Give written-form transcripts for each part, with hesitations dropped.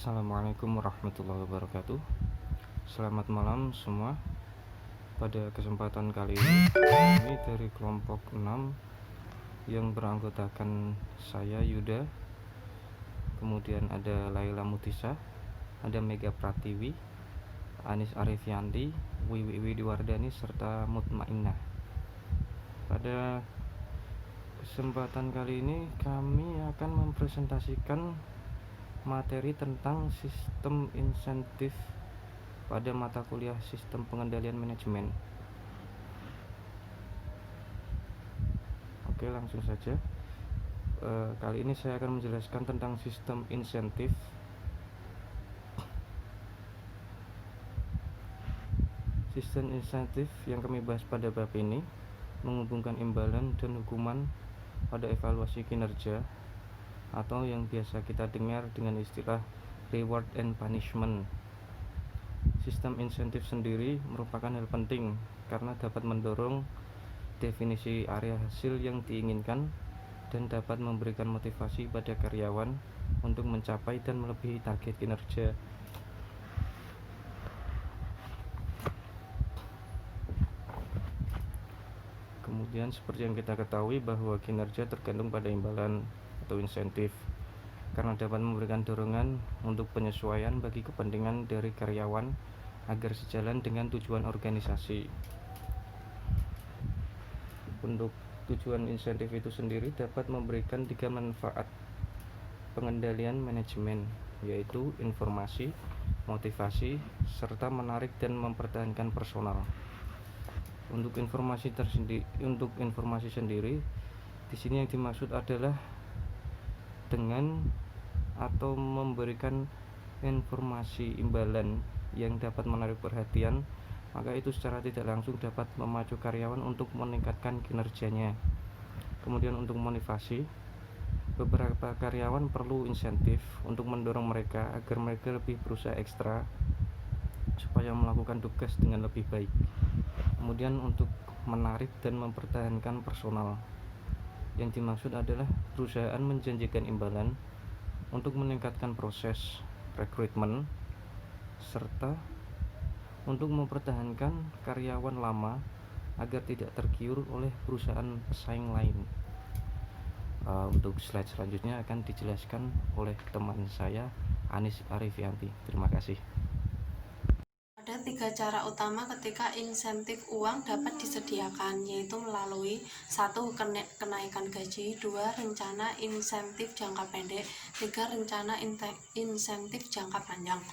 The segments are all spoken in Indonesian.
Assalamualaikum warahmatullahi wabarakatuh. Selamat malam semua. Pada kesempatan kali ini kami dari kelompok 6 yang beranggotakan saya Yuda, kemudian ada Laila Mutisa, ada Mega Pratiwi, Anis Arifianti, Wiwi Widiwardani, serta Mutmainnah. Pada kesempatan kali ini kami akan mempresentasikan materi tentang sistem insentif pada mata kuliah Sistem Pengendalian Manajemen. Oke, langsung saja. Kali ini saya akan menjelaskan tentang sistem insentif. Sistem insentif yang kami bahas pada bab ini menghubungkan imbalan dan hukuman pada evaluasi kinerja, atau yang biasa kita dengar dengan istilah reward and punishment. Sistem insentif sendiri merupakan hal penting karena dapat mendorong definisi area hasil yang diinginkan dan dapat memberikan motivasi pada karyawan untuk mencapai dan melebihi target kinerja. Kemudian seperti yang kita ketahui bahwa kinerja tergantung pada imbalan atau insentif, karena dapat memberikan dorongan untuk penyesuaian bagi kepentingan dari karyawan agar sejalan dengan tujuan organisasi. Untuk tujuan insentif itu sendiri dapat memberikan 3 manfaat pengendalian manajemen, yaitu informasi, motivasi, serta menarik dan mempertahankan personal. Untuk informasi sendiri, di sini yang dimaksud adalah dengan atau memberikan informasi imbalan yang dapat menarik perhatian, maka itu secara tidak langsung dapat memacu karyawan untuk meningkatkan kinerjanya. Kemudian untuk motivasi, beberapa karyawan perlu insentif untuk mendorong mereka agar mereka lebih berusaha ekstra supaya melakukan tugas dengan lebih baik. Kemudian untuk menarik dan mempertahankan personal, yang dimaksud adalah perusahaan menjanjikan imbalan untuk meningkatkan proses rekrutmen serta untuk mempertahankan karyawan lama agar tidak tergiur oleh perusahaan pesaing lain. Untuk slide selanjutnya akan dijelaskan oleh teman saya Anis Arifianti. Terima kasih. Ada 3 cara utama ketika insentif uang dapat disediakan, yaitu melalui 1. Kenaikan gaji, 2. Rencana insentif jangka pendek, 3. Rencana insentif jangka panjang.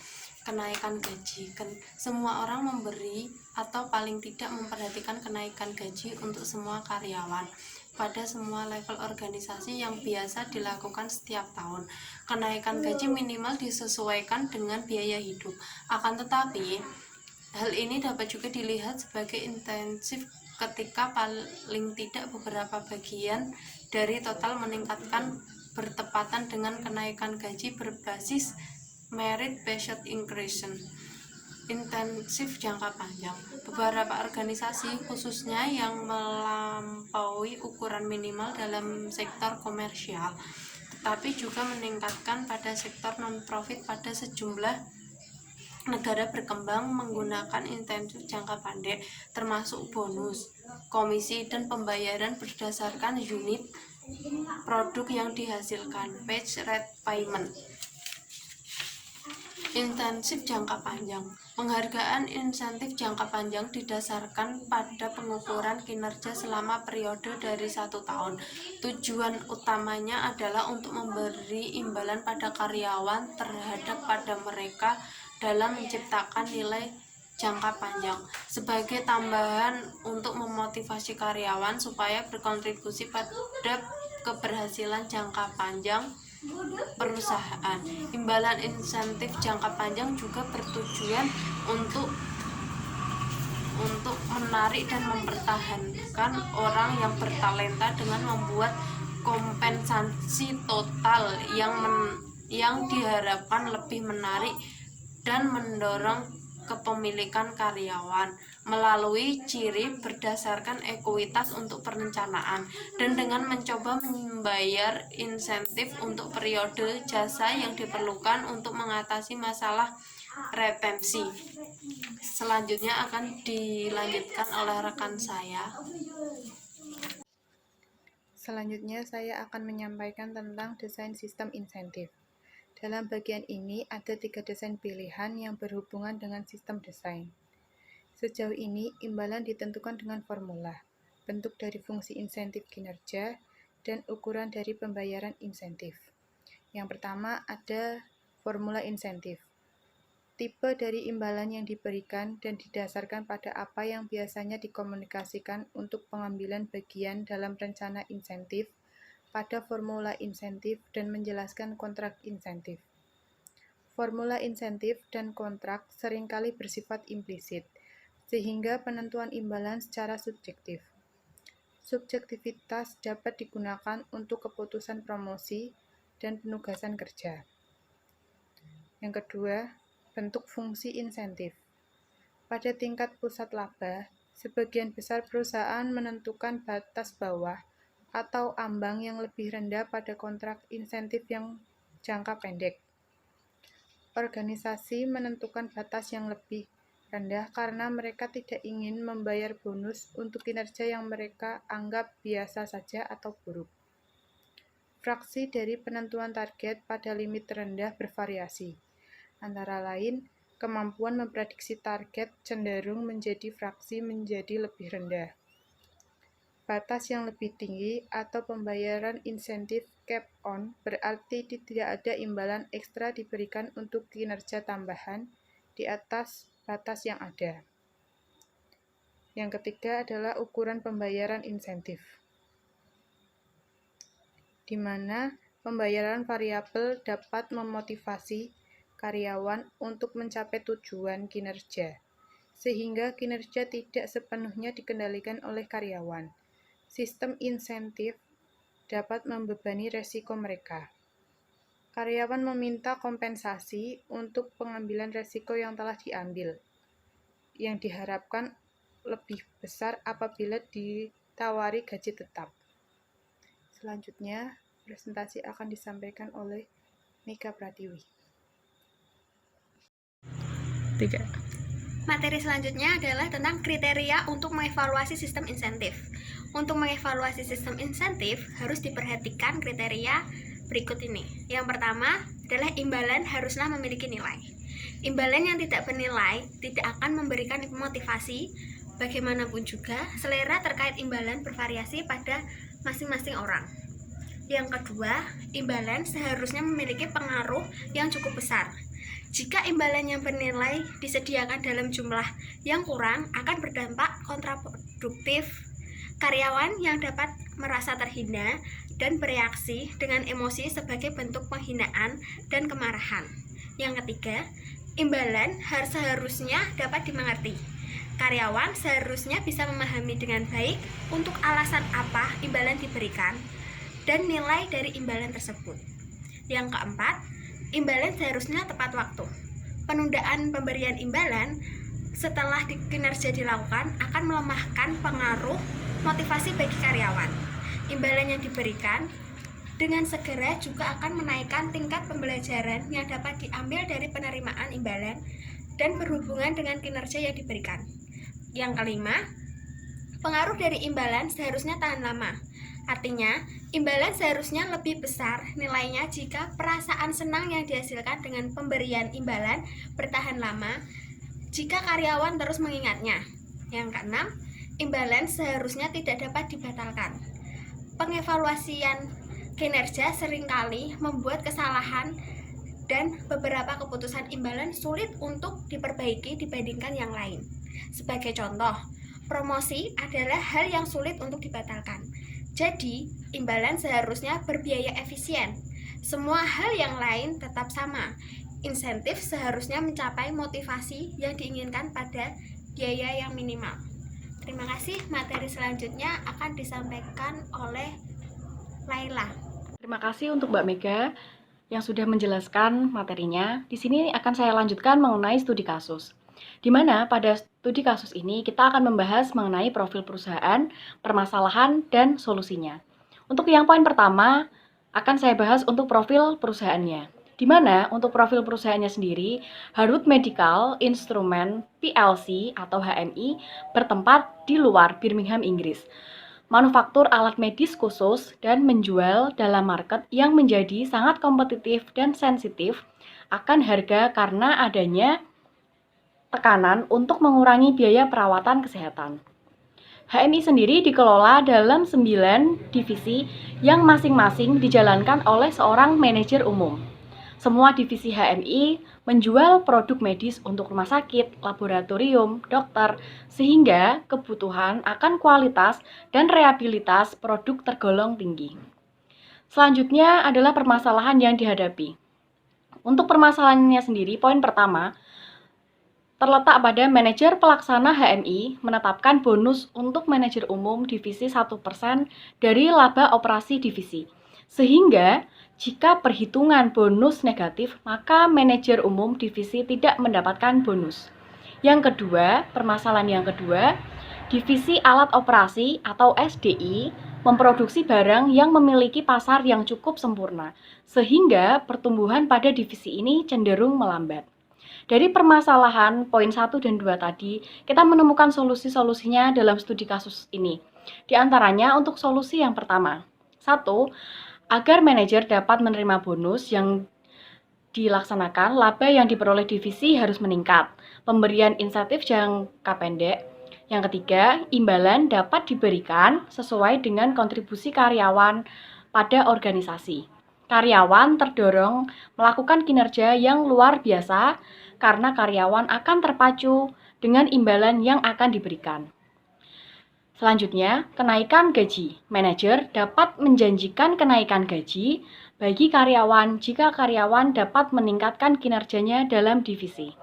Kenaikan gaji, semua orang memberi atau paling tidak memperhatikan kenaikan gaji untuk semua karyawan pada semua level organisasi yang biasa dilakukan setiap tahun. Kenaikan gaji minimal disesuaikan dengan biaya hidup. Akan tetapi, hal ini dapat juga dilihat sebagai intensif ketika paling tidak beberapa bagian dari total meningkatkan bertepatan dengan kenaikan gaji berbasis merit-based increase. Intensif jangka panjang, beberapa organisasi khususnya yang melampaui ukuran minimal dalam sektor komersial, tetapi juga meningkatkan pada sektor non-profit pada sejumlah negara berkembang menggunakan insentif jangka pendek, termasuk bonus, komisi, dan pembayaran berdasarkan unit produk yang dihasilkan, page rate payment. Intensif jangka panjang, penghargaan insentif jangka panjang didasarkan pada pengukuran kinerja selama periode dari 1 tahun. Tujuan utamanya adalah untuk memberi imbalan pada karyawan terhadap pada mereka dalam menciptakan nilai jangka panjang sebagai tambahan untuk memotivasi karyawan supaya berkontribusi pada keberhasilan jangka panjang perusahaan. Imbalan insentif jangka panjang juga bertujuan untuk menarik dan mempertahankan orang yang bertalenta dengan membuat kompensasi total yang diharapkan lebih menarik dan mendorong kepemilikan karyawan melalui ciri berdasarkan ekuitas untuk perencanaan dan dengan mencoba membayar insentif untuk periode jasa yang diperlukan untuk mengatasi masalah retensi. Selanjutnya akan dilanjutkan oleh rekan saya. Selanjutnya, saya akan menyampaikan tentang desain sistem insentif. Dalam bagian ini, ada 3 desain pilihan yang berhubungan dengan sistem desain. Sejauh ini, imbalan ditentukan dengan formula, bentuk dari fungsi insentif kinerja, dan ukuran dari pembayaran insentif. Yang pertama, ada formula insentif. Tipe dari imbalan yang diberikan dan didasarkan pada apa yang biasanya dikomunikasikan untuk pengambilan bagian dalam rencana insentif pada formula insentif dan menjelaskan kontrak insentif. Formula insentif dan kontrak seringkali bersifat implisit, sehingga penentuan imbalan secara subjektif. Subjektivitas dapat digunakan untuk keputusan promosi dan penugasan kerja. Yang kedua, bentuk fungsi insentif. Pada tingkat pusat laba, sebagian besar perusahaan menentukan batas bawah atau ambang yang lebih rendah pada kontrak insentif yang jangka pendek. Organisasi menentukan batas yang lebih rendah karena mereka tidak ingin membayar bonus untuk kinerja yang mereka anggap biasa saja atau buruk. Fraksi dari penentuan target pada limit terendah bervariasi. Antara lain, kemampuan memprediksi target cenderung menjadi fraksi menjadi lebih rendah. Batas yang lebih tinggi atau pembayaran insentif cap-on berarti tidak ada imbalan ekstra diberikan untuk kinerja tambahan di atas batas yang ada. Yang ketiga adalah ukuran pembayaran insentif, di mana pembayaran variabel dapat memotivasi karyawan untuk mencapai tujuan kinerja, sehingga kinerja tidak sepenuhnya dikendalikan oleh karyawan. Sistem insentif dapat membebani resiko mereka. Karyawan meminta kompensasi untuk pengambilan resiko yang telah diambil, yang diharapkan lebih besar apabila ditawari gaji tetap. Selanjutnya, presentasi akan disampaikan oleh Mika Pratiwi. Materi selanjutnya adalah tentang kriteria untuk mengevaluasi sistem insentif. Untuk mengevaluasi sistem insentif harus diperhatikan kriteria berikut ini. Yang pertama adalah imbalan haruslah memiliki nilai. Imbalan yang tidak bernilai tidak akan memberikan motivasi. Bagaimanapun juga, selera terkait imbalan bervariasi pada masing-masing orang. Yang kedua, imbalan seharusnya memiliki pengaruh yang cukup besar. Jika imbalan yang bernilai disediakan dalam jumlah yang kurang, akan berdampak kontraproduktif. Karyawan yang dapat merasa terhina dan bereaksi dengan emosi sebagai bentuk penghinaan dan kemarahan. Yang ketiga, imbalan seharusnya dapat dimengerti. Karyawan seharusnya bisa memahami dengan baik untuk alasan apa imbalan diberikan dan nilai dari imbalan tersebut. Yang keempat, imbalan seharusnya tepat waktu. Penundaan pemberian imbalan setelah kinerja dilakukan akan melemahkan pengaruh motivasi bagi karyawan. Imbalan yang diberikan dengan segera juga akan menaikkan tingkat pembelajaran yang dapat diambil dari penerimaan imbalan dan berhubungan dengan kinerja yang diberikan. Yang kelima, pengaruh dari imbalan seharusnya tahan lama. Artinya, imbalan seharusnya lebih besar nilainya jika perasaan senang yang dihasilkan dengan pemberian imbalan bertahan lama jika karyawan terus mengingatnya. Yang keenam, imbalan seharusnya tidak dapat dibatalkan. Pengevaluasian kinerja seringkali membuat kesalahan dan beberapa keputusan imbalan sulit untuk diperbaiki dibandingkan yang lain. Sebagai contoh, promosi adalah hal yang sulit untuk dibatalkan. Jadi, imbalan seharusnya berbiaya efisien. Semua hal yang lain tetap sama. Insentif seharusnya mencapai motivasi yang diinginkan pada biaya yang minimal. Terima kasih. Materi selanjutnya akan disampaikan oleh Laila. Terima kasih untuk Mbak Mega yang sudah menjelaskan materinya. Di sini akan saya lanjutkan mengenai studi kasus. Di mana pada studi kasus ini kita akan membahas mengenai profil perusahaan, permasalahan, dan solusinya. Untuk yang poin pertama, akan saya bahas untuk profil perusahaannya. Di mana untuk profil perusahaannya sendiri, Harwood Medical Instrument PLC atau HMI bertempat di luar Birmingham, Inggris. Manufaktur alat medis khusus dan menjual dalam market yang menjadi sangat kompetitif dan sensitif akan harga karena adanya tekanan untuk mengurangi biaya perawatan kesehatan. HMI sendiri dikelola dalam 9 divisi yang masing-masing dijalankan oleh seorang manajer umum. Semua divisi HMI menjual produk medis untuk rumah sakit, laboratorium, dokter, sehingga kebutuhan akan kualitas dan reliabilitas produk tergolong tinggi. Selanjutnya adalah permasalahan yang dihadapi. Untuk permasalahannya sendiri, poin pertama, terletak pada manajer pelaksana HMI menetapkan bonus untuk manajer umum divisi 1% dari laba operasi divisi. Sehingga jika perhitungan bonus negatif, maka manajer umum divisi tidak mendapatkan bonus. Yang kedua, permasalahan yang kedua, divisi alat operasi atau SDI memproduksi barang yang memiliki pasar yang cukup sempurna, sehingga pertumbuhan pada divisi ini cenderung melambat. Dari permasalahan poin 1 dan 2 tadi, kita menemukan solusi-solusinya dalam studi kasus ini. Di antaranya untuk solusi yang pertama. 1. Agar manajer dapat menerima bonus yang dilaksanakan, laba yang diperoleh divisi harus meningkat. Pemberian insentif jangka pendek. Yang ketiga, imbalan dapat diberikan sesuai dengan kontribusi karyawan pada organisasi. Karyawan terdorong melakukan kinerja yang luar biasa karena karyawan akan terpacu dengan imbalan yang akan diberikan. Selanjutnya, kenaikan gaji. Manajer dapat menjanjikan kenaikan gaji bagi karyawan jika karyawan dapat meningkatkan kinerjanya dalam divisi.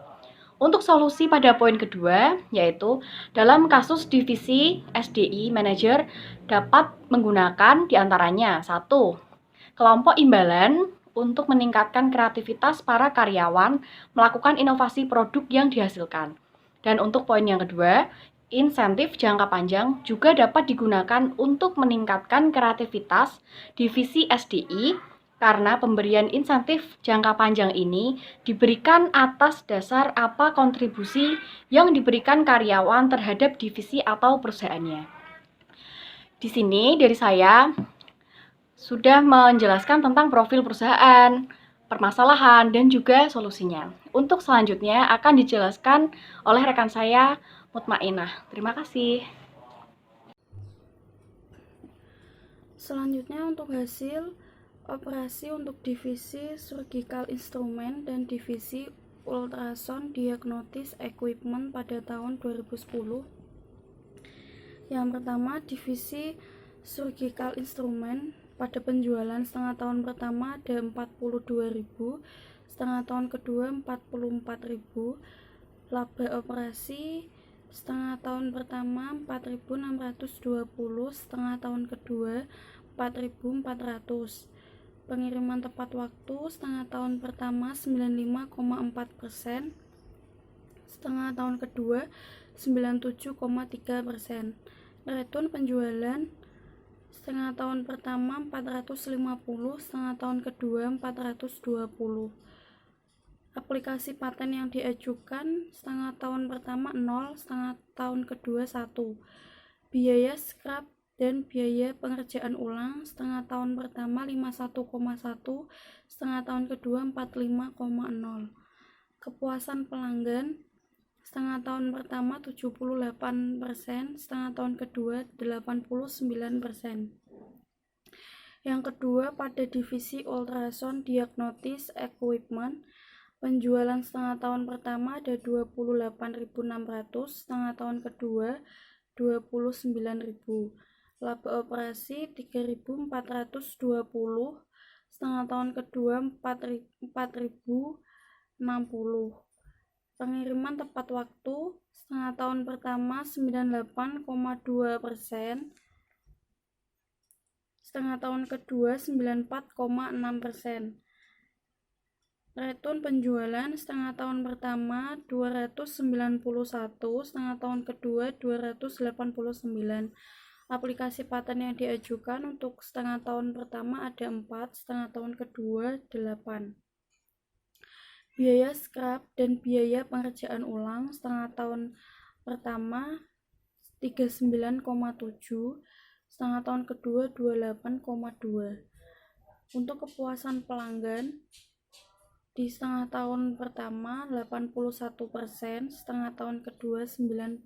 Untuk solusi pada poin kedua, yaitu dalam kasus divisi SDI, manajer dapat menggunakan diantaranya 1. Kelompok imbalan untuk meningkatkan kreativitas para karyawan melakukan inovasi produk yang dihasilkan. Dan untuk poin yang kedua, insentif jangka panjang juga dapat digunakan untuk meningkatkan kreativitas divisi SDI karena pemberian insentif jangka panjang ini diberikan atas dasar apa kontribusi yang diberikan karyawan terhadap divisi atau perusahaannya. Di sini dari saya sudah menjelaskan tentang profil perusahaan, permasalahan, dan juga solusinya. Untuk selanjutnya akan dijelaskan oleh rekan saya, Mutmainah. Terima kasih. Selanjutnya untuk hasil operasi untuk divisi surgical instrument dan divisi ultrasound diagnosis equipment pada tahun 2010. Yang pertama, divisi surgical instrument pada penjualan setengah tahun pertama ada 42.000, setengah tahun kedua 44.000, laba operasi setengah tahun pertama 4.620, setengah tahun kedua 4.400. Pengiriman tepat waktu setengah tahun pertama 95,4%, setengah tahun kedua 97,3%. Return penjualan setengah tahun pertama 450, setengah tahun kedua 420. Aplikasi paten yang diajukan setengah tahun pertama 0, setengah tahun kedua 1. Biaya scrap dan biaya pengerjaan ulang setengah tahun pertama 51,1, setengah tahun kedua 45,0. Kepuasan pelanggan setengah tahun pertama 78%, setengah tahun kedua 89%. Yang kedua, pada divisi ultrasound diagnosis equipment, penjualan setengah tahun pertama ada 28.600, setengah tahun kedua 29.000. Laba operasi 3.420, setengah tahun kedua 4.060. Pengiriman tepat waktu setengah tahun pertama 98,2%, setengah tahun kedua 94,6%. Return penjualan setengah tahun pertama 291, setengah tahun kedua 289. Aplikasi paten yang diajukan untuk setengah tahun pertama ada 4, setengah tahun kedua 8. Biaya scrap dan biaya pengerjaan ulang setengah tahun pertama 39,7, setengah tahun kedua 28,2. Untuk kepuasan pelanggan di setengah tahun pertama 81%, setengah tahun kedua 91%.